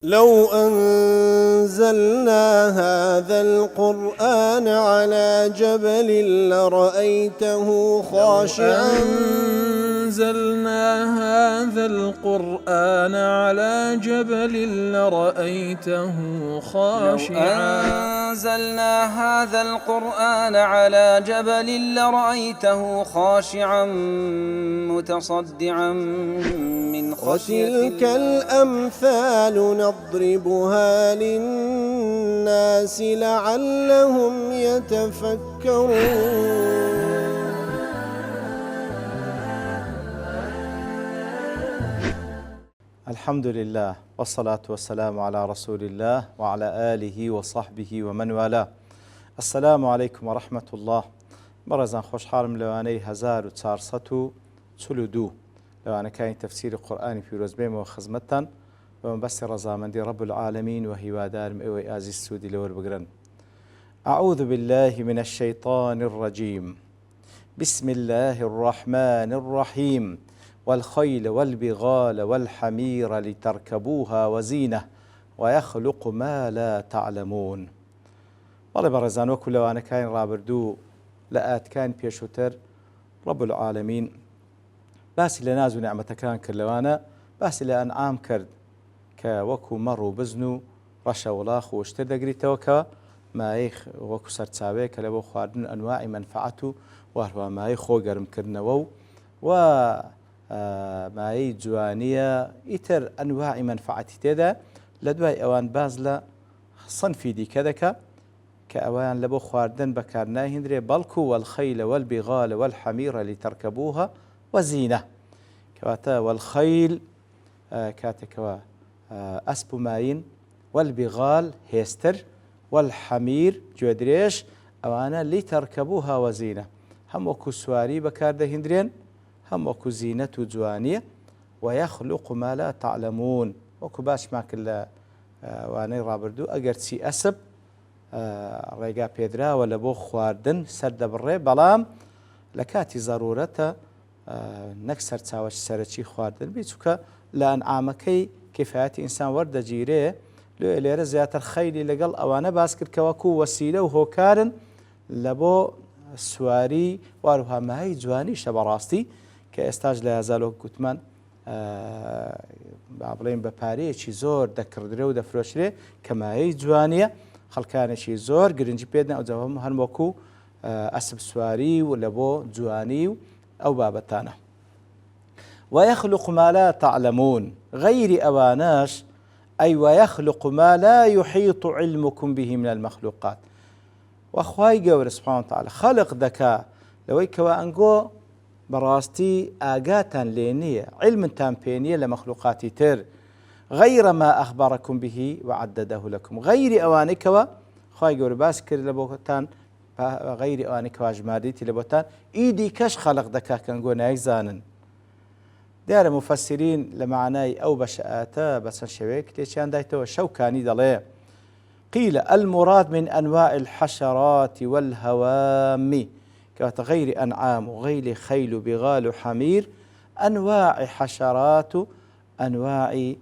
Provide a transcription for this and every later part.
لو أنزلنا هذا القرآن على جبل لرأيته خاشعا أنزلنا هذا القرآن على جبل لرأيته خاشعا أنزلنا هذا القرآن على جبل لرأيته خاشعا متصدعا من خشية وتلك الله. الأمثال نضربها للناس لعلهم يتفكرون. الحمد لله والصلاة والسلام على رسول الله وعلى آله وصحبه ومن والاه. السلام عليكم ورحمة الله. بەڕێزان خۆشحاڵم لەوانەی 1442 لەوانەکانی تەفسیری قورئانی پیرۆز بێمەوە خزمەتتان بە مەبەستی ڕەزامەندی رب العالمین و هیوادارم ئێوەی ئازیز سوودی لەوەربگرن. أعوذ بالله من الشيطان الرجيم. بسم الله الرحمن الرحيم. والخيل والبغال والحمير لتركبوها وزينة ويخلق ما لا تعلمون. بەڵێ بەڕێزان وەکو لەوانەکانی ڕابردوو لە ئاەتکانی پێشووتر رب العالمین باسی لە ناز و نعمەتەکان کرد، لەوانە باسی لە ئەنعام کرد کە وەکو مەڕ و بزن و ڕەشە وڵاخ و شتر دەگریتەوە کە مایەی وەکو سەرچاوەیە کە لە بۆ خواردن ئەنواعی مەنفعەت و هەروەها مایەی خۆگەرمکردنەوە و مایەی جوانیە ئیتر ئەنواعی مەنفعەتی تێدا. لە دوای ئەوان باز لە صنفی دیکە دەکە کە ئەویان لە بۆ خواردن بەکار ناهێنرێ، بەڵکو والخەیل والبغال والحەمیر لتەرکەبوها وزینە، کەواتە والخەیل کاتێکەوە ئەسپ و ماین، والبغال هێستر، والحەمیر گوێدرێژ، ئەوانە لتەرکەبوها وزینە، هەم وەکو سواری بەکار دەهێنرێن، هەم وەکو زینەت و جوانیە. ويخلق ما لا تعلمون، وەکو باشمان کرد لە وانەی ڕابردوو ئەگەرچی ئەسپ ڕێگا پێدراوە لە بۆ خواردن سەردەبڕێ، بەڵام لە کاتی زەرورەتە نەک سەرچاوەی سەرەکی خواردن بێت، چونکە لە ئەنعامەکەی کفایەتی ئینسان وەردەگیرێ. لێرە زیاتر خەیلی لەگەڵ ئەوانە باس کرد کە وەکو وەسیلە و هۆکارن لە بۆ سواری واروها مای جوانی شە بەڕاستی کە ئێستاش لە یازالۆک گوتمان بڵێن بە پارەیەکی زۆر دەکردرێ و دەفرۆشرێ کە مایەی جوانیە، خەڵکانێکی زۆر گرنگی پێدن ئەو جەواب هەن وەکو ئەسب سواری و لە بۆ جوانی و ئەو بابەتانە. ويخلق ما لا تعلمون، غير أواناش أي ويخلق ما لا يحيط علمكم به من المخلوقات. وأخواي جور سبحانه وتعالى خلق دكا لويكوا أنجو براستي آجاتا لينية علم تامبينية لمخلوقات تر غير ما أخبركم به وعدده لكم. غير أوانكوا خواي جور باسكر لبوتان غير أوانكوا جماديتي لبوتان إيدي كش خلق دكا كنجو نايزانن. دار مفسرين لمعناي أو بشآتا بس شويك تيشان دايتو شوكاني دليه. قيل المراد من أنواع الحشرات والهوام كغير أنعام وغير خيل بغال حمير، أنواع حشرات أنواع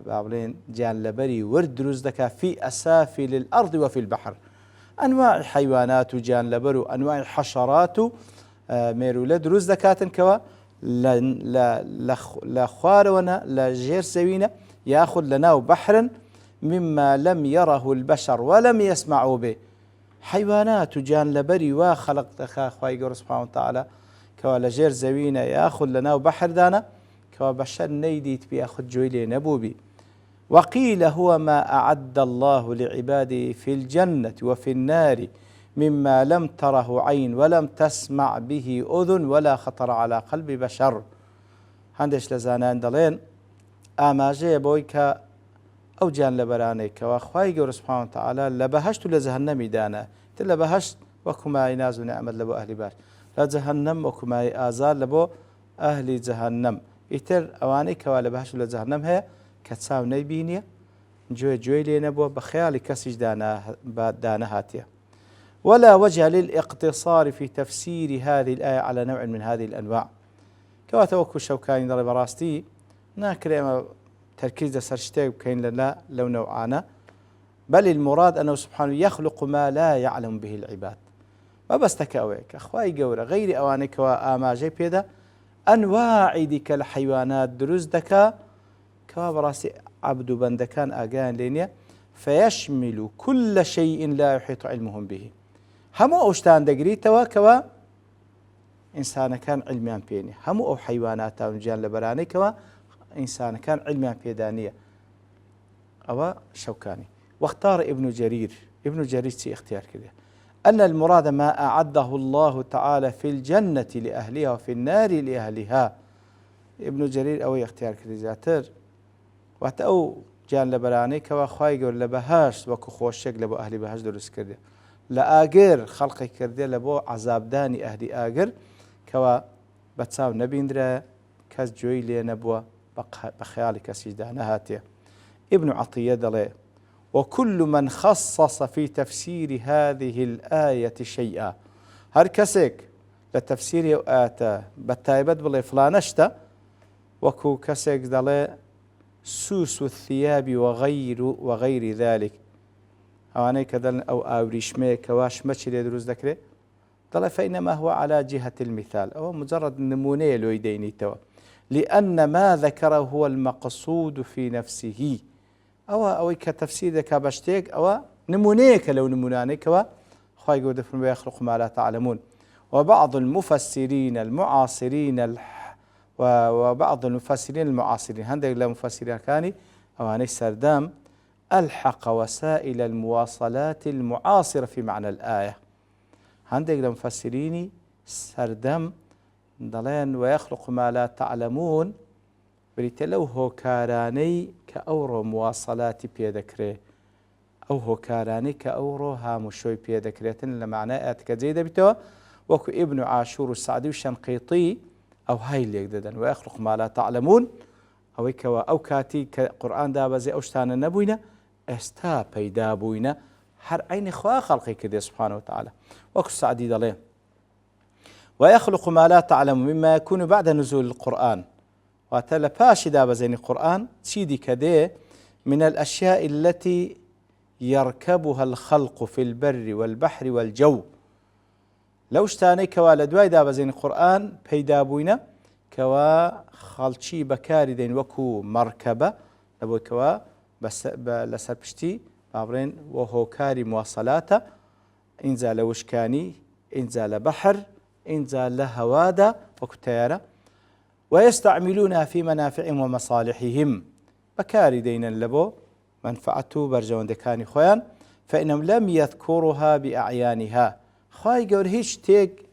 بابلين جان لبري ورد رزدك في أسافل الأرض وفي البحر، أنواع حيوانات جان لبر وأنواع حشرات ميرولد رزدكات كوا لا خوارنا لا جير سوينا ياخذ لنا بحرا مما لم يره البشر ولم يسمعوا به، حيوانات جان لبري وخلق دخا خواي سبحانه وتعالى كوا لجير زوينة ياخذ لنا بحر دانا كوا بشر نيديت بياخذ جويلي نبوبي. وقيل هو ما أعد الله لعباده في الجنة وفي النار مما لم تره عين ولم تسمع به أذن ولا خطر على قلب بشر. هندش لزانان دلين آماجي بويكا أو جان لبراني كوا خواي سبحانه وتعالى لبهشت لجهنم دانا تلا بهشت وكما يناز نعمل لبو أهل باش لجهنم وكما آزار لبو أهل جهنم يتر أواني كوا لبهشت لجهنم هي كتساو نيبينيا جوي لي نبو بخيال كسج دانا هاتيه. ولا وجه للاقتصار في تفسير هذه الآية على نوع من هذه الأنواع. كوا توكو الشوكاني ضرب راستي ناكريما تركيز لەسەر شتێک بکەین لەو نەوعانە. بل المراد أنه سبحانه يخلق ما لا يعلم به العباد. ما بەستەکە ئەوەیە کە خوای گەورە غەیری ئەوانەیەکەوە ئاماژەی پێدا ئەنواعی دیکە لە حیوانات دروست دەکا کەوا بەڕاستی عەبد و بەندەکان ئاگایان لێ نییە. فيشمل كل شيء لا يحيط علمهم به. هەموو ئەو شتان دەگریتەوە کەوا ئینسانەکان علمیان پێ نییە، هەموو ئەو حیواناتان گیان لە بەرانەیەکەوە ئینسانەکان علمیان پێدا نییە. ئەوە شەوکانی. واختار ابن جرير چی اختیار کرده؟ أن المراد ما أعده الله تعالى في الجنة لأهلها وفي النار لأهلها. ابن جرير أو اختيار کرده زاتر وقت أو جان لبراني كوا خواهي قول لبهاش وكو خوشك لبو أهلي بهاش درس کرده لآقر خلقي کرده لبو عذاب داني أهلي آقر كوا بتساو نبيندرا كاس جوي لي نبوة بخيالي كاسيج دانهاتي. ابن عطية دلي وكل من خصص في تفسير هذه الآية شيئا. هر كسك لتفسير آتا بتايبت بلي فلانشتا وكو كسك دلي سوس الثياب وغير ذلك. أواني كدلن أو آوريشمي كواش مچري دروز ذكري دلي فإنما هو على جهة المثال أو مجرد نمونية لويديني توا لأن ما ذكره هو المقصود في نفسه. أو كتفسير ذكا بشتيك أو نمونيك لو نمونانيك خواهي قد يخلق ما لا تعلمون. وبعض المفسرين المعاصرين هندق لا مفسرين كاني أو هني سردام ألحق وسائل المواصلات المعاصرة في معنى الآية. هندق لا مفسريني سردام ضلين ويخلق ما لا تعلمون بریتە لەو هۆکارانەی کە ئەوڕۆ مواصلاتی پێدەکرێ ئەو هۆکارانەی کە ئەوڕۆ هاموشۆی پێدەکرێتن لە معنای ئەتکە جێ دەبیتەوە وەکو ئیبن عاشور و سعدی و شەنقیطی ئەو های لێک دەدەن ويخلق ما لا تعلمون ئەوەی کەوە ئەو کاتی کە قورئان دابەزێ ئەو شتانە نەبووینە ئێستا پەیدا بووینە هەر عینی خوا خەڵقی کردێ سبحانه وتعالى. وەکو سعدی دەڵێ ويخلق ما لا تعلم مما يكون بعد نزول القرآن. واتلا باشي دابزين القرآن سيدي كده من الأشياء التي يركبها الخلق في البر والبحر والجو. لو اشتاني كوا لدواي دابزين القرآن بيدا بوينا كوا خالشي بكاري دين وكو مركبة لبوي كوا بس لسربشتي بابرين وهو كاري مواصلاته انزال وشكاني انزال بحر انزال هوادا وكو تيارة ويستعملونها في منافعهم ومصالحهم بكاري دينا لبو منفعته برجوان دكاني خوان فإنهم لم يذكرها بأعيانها. خواهي قول هيش تيك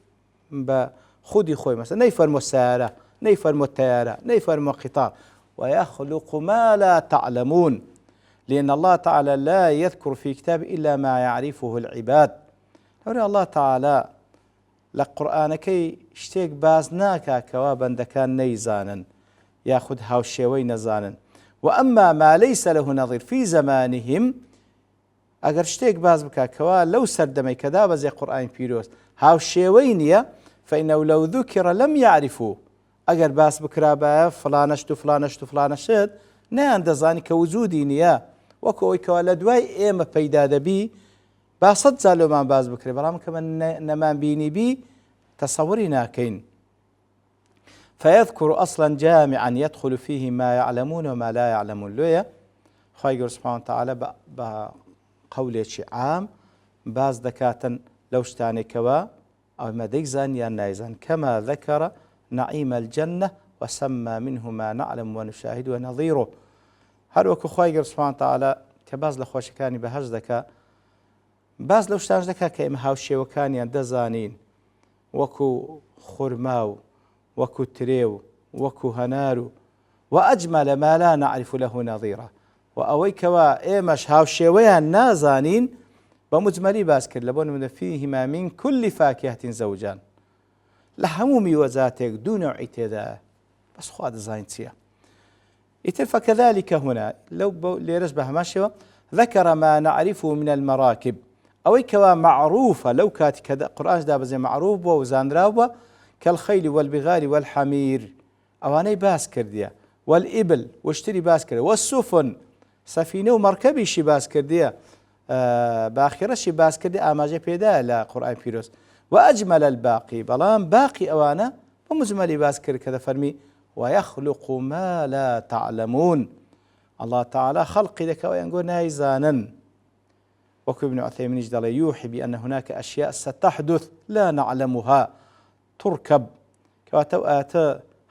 بخودي خوي مثلا نيفرمو السيارة نيفرمو التيارة نيفرمو القطار ويخلق ما لا تعلمون لأن الله تعالى لا يذكر في كتاب إلا ما يعرفه العباد. الله تعالى لقرآنكي شتيك بازناكا كوا بندكان نيزانا ياخذ هاوشيوي نزانا. وأما ما ليس له نظير في زمانهم اگر شتيك باز بكا كوا لو سردمي كذا زي قرآن بيروس هاوشيوينيا فإنه لو ذكر لم يعرفوا اگر باز بكرابا فلانشت فلانشت فلانشت نان دزاني كوجودي نيا وكو كوا لدواي ايما بيدا دبي باصد زالو ما باز بكري برام كمان نمان بيني بي تصورنا كين فيذكر أصلا جامعا يدخل فيه ما يعلمون وما لا يعلمون. لويا خايقر سبحانه وتعالى بقول شيء عام باز دكاتا لو اشتاني كوا أو ما ديزان يا نايزان كما ذكر نعيم الجنة وسمى منه ما نعلم ونشاهد ونظيره. هل وكو خايقر سبحانه وتعالى كباز لخوشكاني بهج دكا باز لو اشتانج دكا كإم هاوشي وكاني دزانين وكو خرماو وكو تريو وكو هنارو وأجمل ما لا نعرف له نظيرا. وأويكوا إيمش هاوشيويا نازانين بمجملي باسكر لبون من فيهما من كل فاكهة زوجان لحمومي وزاتك دون اعتداء بس خواد زاينتيا يتلف. كذلك هنا لو ليرشبه ماشيوا ذكر ما نعرفه من المراكب أويكوا معروفة لو كانت كذا قرآن دابا زي معروف وزان راوة كالخيل والبغال والحمير أواني باس كرديا والئبل وشتری باس کردێ والسفن سەفینە و مەرکەبیشی باس کردیە باخیرەشی باس کردی ئاماژە پێدایە لە قورئانی پیرۆز وأجمل الباقي بەڵام باقی ئەوانە بە مجمەلی باس کرد کە دەفەرمی ويخلق ما لا تعلمون الله تعالى خلقی دەکەوە ئەنگۆ نایزانن وەکو ابن عثيمين دەڵێ يوحي بأن هناك أشياء ستحدث لا نعلمها تركب کەواتە ئاەتە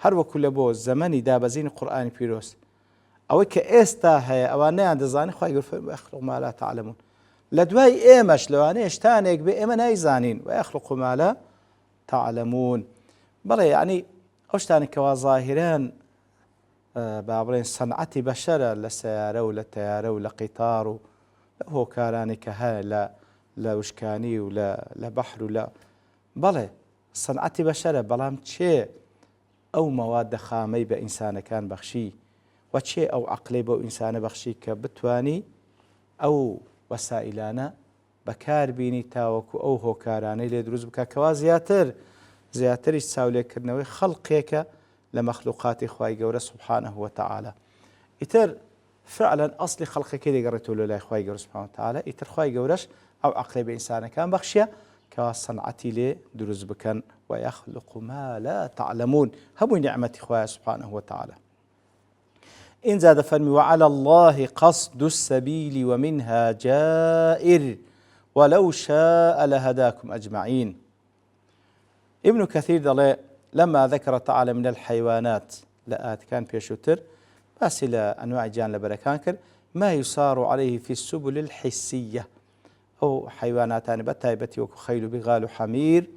هەر وەکو لە بۆ زەمەنی دابەزینی قورئانی پیرۆز ئەوەی کە ئێستا هەیە ئەوان نەیان دەزانێت خوای گەورە فەرمووی ويخلق ما لا تعلمون لە دوای ئێمەش لەوانەیە شتانێک بێ ئێمە نایزانین ويخلق ما لا تعلمون بەڵێ یعنی ئەو شتانی کەوا ظاهران با بڵێن سەنعەتی بەشەرە لە سەیارە و لە تەیارە و لە قیتار و لە هۆکارانی کە هەیە لە وشکانی و لە بەحر و لە بەڵێ سەنعەتی بەشەرە بەڵام چێ ئەو مەوادە خامەی بە ئینسانەکان بەخشی و چێ ئەو عەقلەی بەو ئینسانە بەخشی کە بتوانی ئەو وەسائلانە بەکاربینی تاوەکو ئەو هۆکارانەی لێ دروست بکە کەوا زیاتریش چاولێکردنەوەی خەڵقێکە لە مەخلوقاتی خوای گەورە سبحانه وتعالى ئیتر فعلا ئەسلی خەڵقەکەی دەگەڕێتەوە لە لای خوای گەورە سبحانه وتعالى ئیتر خوای گەورەش ئەو عەقلەی بە ئینسانەکان بەخشیە کەوا سەنعەتی لێ دروست بکەن ويخلق ما لا تعلمون هەمووی نعمەتی خوای سبحانه وتعالى إنزا دفرمي وعلى الله قصد السبيل ومنها جائر ولو شاء لهداكم أجمعين ابن كثير دلي لما ذكر تعالى من الحيوانات لآت كان بيشوتر بس إلى أنواع جان لبركان كر ما يصار عليه في السبل الحسية أو حيواناتان بتايبتي وكو خيل بغال حمير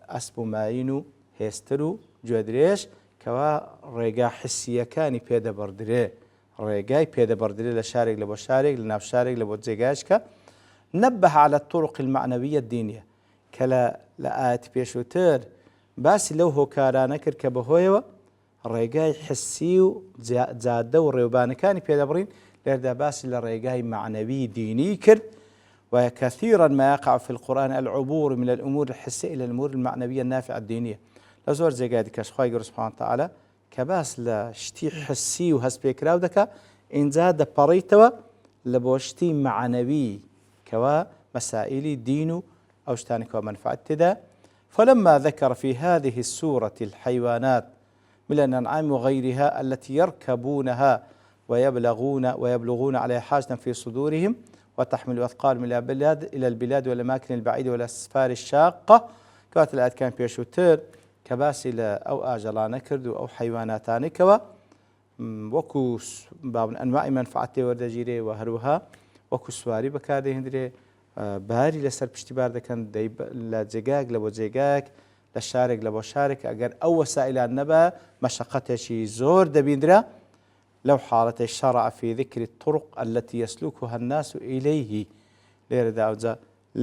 أسبو ماينو هيسترو جودريش کەوا ڕێگا حسیەکانی پێدەبەردرێ ڕێگای پێدەبەردرێ لە شارێک لە بۆ شارێک لە ناو شارێک لە بۆ جێگایشکە نەبه على الطرق المعنوية الدينية کە لە ئاەتی پێشووتر باسی لەو هۆکارانە کرد کە بەهۆیەوە ڕێگای حسی و جادە و ڕێوبانەکانی پێدەبڕین لێردا باسی لە ڕێگای معنەوی دینی کرد وكثيرا ما يقع في القرآن العبور من الأمور الحسية إلى الأمور المعنوية النافعة الدينية لزور جێگای کەش خوای گەورە سبحانه وتعالى کە باس لە شتی حسی و هەست پێکراو دەکا ئینجا دەپەڕیتەوە لە بۆ شتی معنەوی کەوا مەسائلی دین و ئەو شتانی کەوا منفعەت تێدا فلما ذكر في هذه السورة الحيوانات من الأنعام وغيرها التي يركبونها ويبلغون عليها حاجة في صدورهم وتحمل أثقال من البلاد إلى البلاد والأماكن البعيدة والأسفار الشاقة كانت الآيات كان بيشوتر کە باسی لە ئەو ئاژەڵانە کرد و ئەو حەیواناتانی کەوە وەکو ئەنواعی مەنفعەت تێ وەردەگیرێ و هەروەها وەکو سواری بەکاردەهێنرێ باری لەسەر پشتیبار دەکەن لە جێگایەک لە بۆ جێگایەک لە شارێک لە بۆ شارێک ئەگەر ئەو وەسائلان نەبە مەشەقەتێکی زۆر دەبیندرا لەو حاڵەتەی شەرع في ذكر الطرق التي يسلكها الناس إليه لێرەدا ئەوجا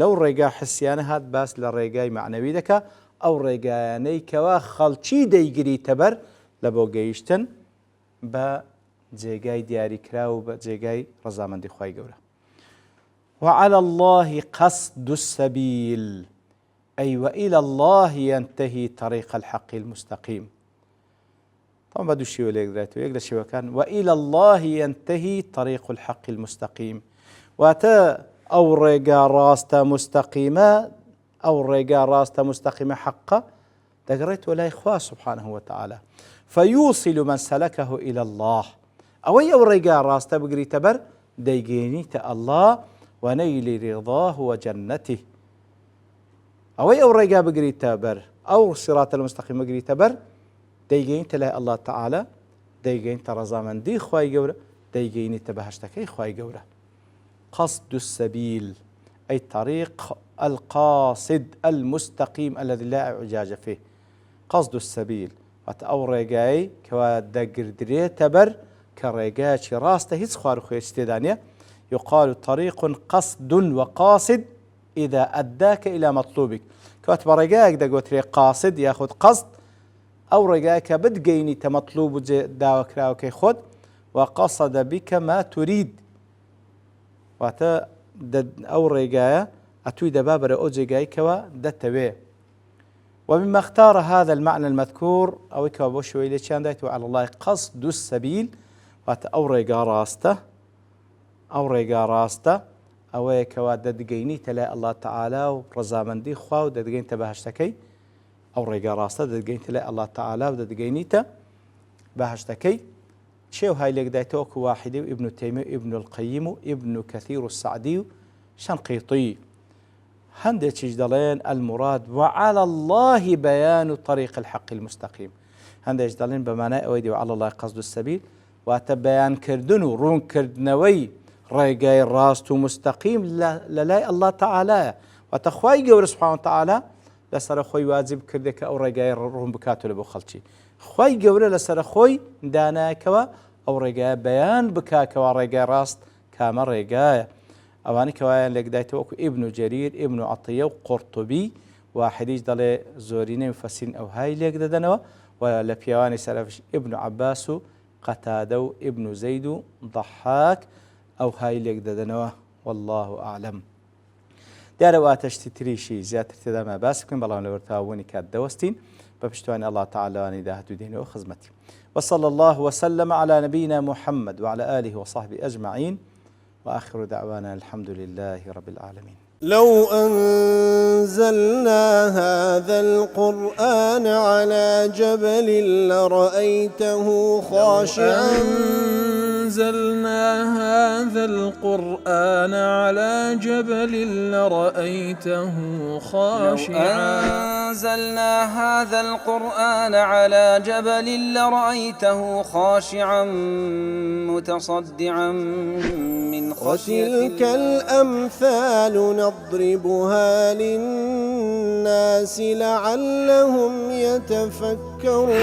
لەو ڕێگا حسیانە هات باس لە ڕێگای معنەوی دەکا ئەو ڕێگایانەی کەوا خەڵکی دەیگریتە بەر لە بۆ گەیشتن بە جێگای دیاریکرا و بە جێگای ڕەزامەندی خوای گەورە وعلى الله قصد السبيل أي وإلى الله ينتهي طريق الحق المستقيم طبعا بدو شيء ولا يقدر شيء كان وإلى الله ينتهي طريق الحق المستقيم واتا أو رجا راستا مستقيمة أو رجا راستا مستقيمة حقا دقريت ولا إخوة سبحانه وتعالى فيوصل من سلكه إلى الله أو رجا راستا بقري تبر ديجيني الله ونيل رضاه وجنته أو رجا بقري تبر أو صراط المستقيم بقري تبر ديجين تلا الله تعالى ديجين ترزا من دي خواي جورة ديجين تبهشتكي خواي جورة قصد السبيل أي طريق القاصد المستقيم الذي لا اعوجاج فيه قصد السبيل أو رجاي كوا دقر دري تبر كرجاي راسته هيس خوار خويستدانية يقال طريق قصد وقاصد إذا أداك إلى مطلوبك كوات برجاك دقوتري قاصد ياخذ قصد أو رجاك بدقيني تمطلوب داوك راوكي خد وقصد بك ما تريد واتا أو رجايا أتوي دبابر أو جاي كوا دتوي ومما اختار هذا المعنى المذكور أو كابوش ويليشان دايتو على الله قصد السبيل وات أو ريقا راسته أو كوا ددقيني تلا الله تعالى ورزامندي خوا وددقين تبهشتكي أو ريقا راسته ددقين تلا الله تعالى وددقيني تبهشتكي شيء هاي لك دايتوك واحد ابن تيمية ابن القيم ابن كثير السعدي شنقيطي هندي تجدلين المراد وعلى الله بيان طريق الحق المستقيم هندي تجدلين بمعنى أويدي وعلى الله قصد السبيل واتبيان كردنو رون كردنوي ريقاي راستو مستقيم للاي الله تعالى وتخواي قول سبحانه وتعالى لسر خوي واجب كردك أو ريقاي رون بكاتو لبو خلشي خوي قول لسر خوي داناكوا أو ريقاي بيان بكاكوا ريقاي راست كاما ريقاي أواني كوايان لك دايتوكو ابن جرير ابن عطية وقرطبي واحد يجدل زورين مفسين أو هاي لك ددنوا ولبيواني سلفش ابن عباس قتادة ابن زيد ضحاك أو هاي لك ددنوا والله أعلم دارو آتشتتريشي زيادة تدام باسكم بالله ونورتاوني كاد دوستين ببشتواني الله تعالى واني داهدو دينه وخزمتي وصلى الله وسلم على نبينا محمد وعلى آله وصحبه أجمعين وآخر دعوانا الحمد لله رب العالمين. لو أنزلنا هذا القرآن على جبل لرأيته خاشعا أنزلنا هذا القرآن على جبل لرأيته خاشعا أنزلنا هذا القرآن على جبل لرأيته خاشعا متصدعا من خشية الله وتلك الأمثال نضربها للناس لعلهم يتفكرون